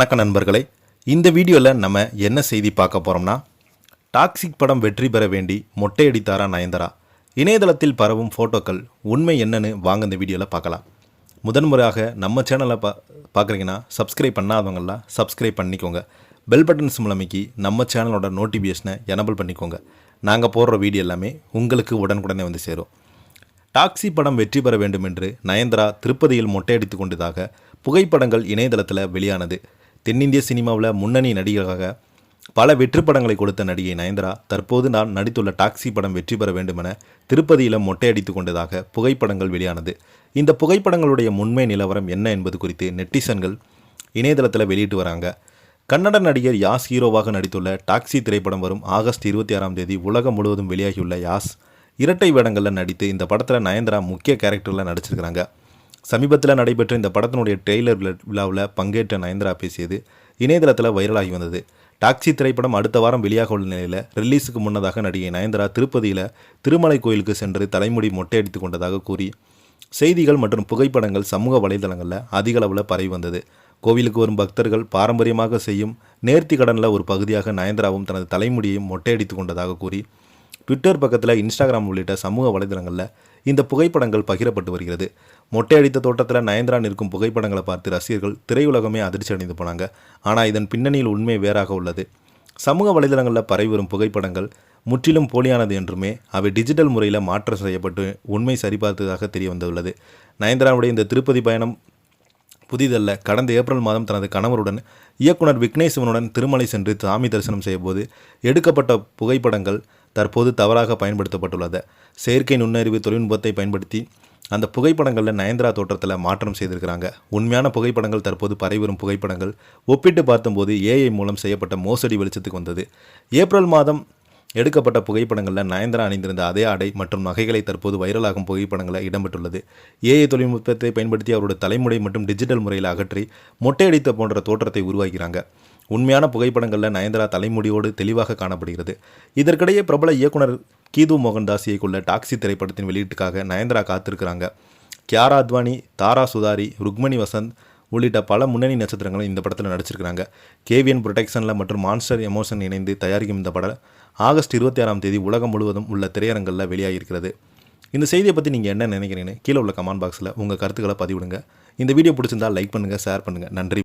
வணக்கம் நண்பர்களே, இந்த வீடியோவில் நம்ம என்ன செய்தி பார்க்க போகிறோம்னா, டாக்ஸிக் படம் வெற்றி பெற வேண்டி மொட்டையடித்தாரா நயன்தாரா. இணையதளத்தில் பரவும் ஃபோட்டோக்கள் உண்மை என்னன்னு வாங்க இந்த வீடியோவில் பார்க்கலாம். முதன்முறையாக நம்ம சேனலை பார்க்குறீங்கன்னா சப்ஸ்கிரைப் பண்ணாதவங்களாம் சப்ஸ்கிரைப் பண்ணிக்கோங்க. பெல் பட்டன்ஸ் மூலமைக்கு நம்ம சேனலோட நோட்டிஃபிகேஷனை எனபிள் பண்ணிக்கோங்க. நாங்கள் போடுற வீடியோ எல்லாமே உங்களுக்கு உடனுக்குடனே வந்து சேரும். டாக்ஸி படம் வெற்றி பெற வேண்டும் என்று நயன்தாரா திருப்பதியில் மொட்டையடித்து கொண்டதாக புகைப்படங்கள் இணையதளத்தில் வெளியானது. தென்னிந்திய சினிமாவில் முன்னணி நடிகராக பல வெற்றி படங்களை கொடுத்த நடிகை நயன்தாரா தற்போது நான் நடித்துள்ள டாக்ஸி படம் வெற்றி பெற வேண்டுமென திருப்பதியில் மொட்டையடித்து கொண்டதாக புகைப்படங்கள் வெளியானது. இந்த புகைப்படங்களுடைய உண்மை நிலவரம் என்ன என்பது குறித்து நெட்டிசன்கள் இணையதளத்தில் வெளியிட்டு வராங்க. கன்னட நடிகர் யாஸ் ஹீரோவாக நடித்துள்ள டாக்ஸி திரைப்படம் வரும் ஆகஸ்ட் 26 உலகம் முழுவதும் வெளியாகியுள்ள யாஸ் இரட்டை வேடங்களில் நடித்து இந்த படத்தில் நயன்தாரா முக்கிய கேரக்டரில் நடிச்சிருக்கிறாங்க. சமீபத்தில் நடைபெற்ற இந்த படத்தினுடைய ட்ரெய்லர் விழாவில் பங்கேற்ற நயன்தாரா பேசியது இணையதளத்தில் வைரலாகி வந்தது. டாக்ஸி திரைப்படம் அடுத்த வாரம் வெளியாக உள்ள நிலையில் ரிலீஸுக்கு முன்னதாக நடிகை நயன்தாரா திருப்பதியில் திருமலை கோயிலுக்கு சென்று தலைமுடி மொட்டையடித்து கொண்டதாக கூறி செய்திகள் மற்றும் புகைப்படங்கள் சமூக வலைதளங்களில் அதிக அளவில் பரவி வந்தது. கோவிலுக்கு வரும் பக்தர்கள் பாரம்பரியமாக செய்யும் நேர்த்தி கடனில் ஒரு பகுதியாக நயன்தாராவும் தனது தலைமுடியையும் மொட்டையடித்து கொண்டதாக கூறி ட்விட்டர் பக்கத்தில், இன்ஸ்டாகிராம் உள்ளிட்ட சமூக வலைதளங்களில் இந்த புகைப்படங்கள் பகிரப்பட்டு வருகிறது. மொட்டையடித்த தோட்டத்தில் நயன்தாரா நிற்கும் புகைப்படங்களை பார்த்து ரசிகர்கள் திரையுலகமே அதிர்ச்சி அடைந்து போனாங்க. ஆனால் இதன் பின்னணியில் உண்மை வேறாக உள்ளது. சமூக வலைதளங்களில் பரவி வரும் புகைப்படங்கள் முற்றிலும் போலியானது என்றுமே அவை டிஜிட்டல் முறையில் மாற்றம் செய்யப்பட்டு உண்மை சரிபார்த்ததாக தெரிய வந்துள்ளது. நயன்தாராவுடைய இந்த திருப்பதி பயணம் புதிதல்ல. கடந்த ஏப்ரல் மாதம் தனது கணவருடன் இயக்குனர் விக்னேஷ் சிவனுடன் திருமலை சென்று சாமி தரிசனம் செய்யபோது எடுக்கப்பட்ட புகைப்படங்கள் தற்போது தவறாக பயன்படுத்தப்பட்டுள்ளது. செயற்கை நுண்ணறிவு தொழில்நுட்பத்தை பயன்படுத்தி அந்த புகைப்படங்களில் நயன்தாரா தோற்றத்தில் மாற்றம் செய்திருக்கிறாங்க. உண்மையான புகைப்படங்கள் தற்போது பரவிவரும் புகைப்படங்கள் ஒப்பிட்டு பார்த்தபோது ஏஐ மூலம் செய்யப்பட்ட மோசடி வெளிச்சத்துக்கு வந்தது. ஏப்ரல் மாதம் எடுக்கப்பட்ட புகைப்படங்களில் நயன்தாரா அணிந்திருந்த அதே ஆடை மற்றும் நகைகளை தற்போது வைரலாகும் புகைப்படங்களில் இடம்பெற்றுள்ளது. ஏஐ தொழில்நுட்பத்தை பயன்படுத்தி அவருடைய தலைமுறை மற்றும் டிஜிட்டல் முறையில் அகற்றி மொட்டையடித்த போன்ற தோற்றத்தை உருவாக்கிறாங்க. உண்மையான புகைப்படங்களில் நயன்தாரா தலைமுடியோடு தெளிவாக காணப்படுகிறது. இதற்கிடையே பிரபல இயக்குனர் கீது மோகன்தாஸ் இயக்குள்ள டாக்ஸி திரைப்படத்தின் வெளியீட்டுக்காக நயன்தாரா காத்திருக்கிறாங்க. கியாரா அத்வானி, தாரா சுதாரி, ருக்மணி வசந்த் உள்ளிட்ட பல முன்னணி நட்சத்திரங்களும் இந்த படத்தில் நடிச்சிருக்கிறாங்க. கேவிஎன் புரொடக்ஷனில் மற்றும் மான்ஸ்டர் எமோஷன் இணைந்து தயாரிக்கும் இந்த படம் ஆகஸ்ட் 26 உலகம் முழுவதும் உள்ள திரையரங்களில் வெளியாகியிருக்கிறது. இந்த செய்தியை பற்றி நீங்கள் என்ன நினைக்கிறீங்கன்னு கீழே உள்ள கமெண்ட் பாக்ஸில் உங்கள் கருத்துக்களை பதிவிடுங்க. இந்த வீடியோ பிடிச்சிருந்தால் லைக் பண்ணுங்கள், ஷேர் பண்ணுங்கள். நன்றி.